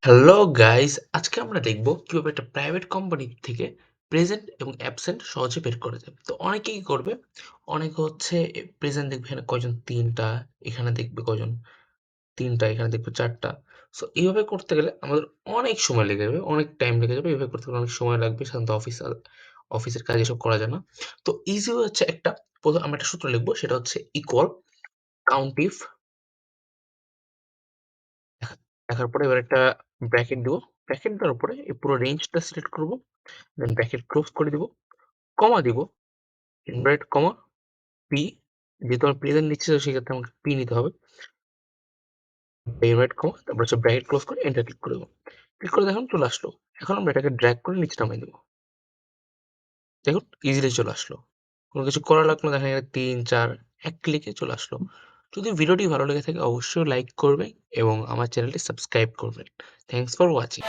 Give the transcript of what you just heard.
Hello guys, আজকে আমরা দেখব কিভাবে একটা প্রাইভেট কোম্পানি থেকে প্রেজেন্ট এবং অ্যাবসেন্ট সহজে বের করা যায়। তো অনেকে কি করবে, অনেকে হচ্ছে প্রেজেন্ট দেখবে এখানে কয়জন ৩টা, এখানে দেখবে কয়জন ৩টা, এখানে দেখবে ৪টা। সো এইভাবে করতে গেলে আমাদের অনেক সময় লেগে যাবে, অনেক টাইম লেগে যাবে। এভাবে করতে গেলে অনেক সময় লাগবে, সাধারণত অফিসের কাজ এসব করা যায় না। তো ইজি হচ্ছে একটা, প্রথম আমরা একটা সূত্র লিখবো, সেটা হচ্ছে ইকুয়াল কাউন্ট ইফ। লেখার পরে এবার একটা ব্র্যাকেট দিব। ব্র্যাকেট দেওয়ার পরে এই পুরো রেঞ্জটা সিলেক্ট করব। দেন ব্র্যাকেট ক্লোজ করে দিব, কমা দিব, ইনভার্ট কমা পি, যেহেতু আমার প্রেজেন্ট নিচ্ছে তো সেক্ষেত্রে আমাকে পি নিতে হবে। ইনভার্ট কমা, তারপর হচ্ছে ব্র্যাকেট ক্লোজ করে এন্টার ক্লিক করে দেবো। ক্লিক করে দেখুন চলে আসলো। এখন আমরা এটাকে ড্র্যাগ করে নিচে নামিয়ে দেবো। দেখুন ইজিলি চলে আসলো, কোনো কিছু করা লাগলো না। দেখা গেল ৩ ৪ এক ক্লিকে চলে আসলো। যদি ভিডিওটি ভালো লেগে থাকে অবশ্যই লাইক করবেন এবং আমার চ্যানেলটি সাবস্ক্রাইব করবেন। Thanks for watching.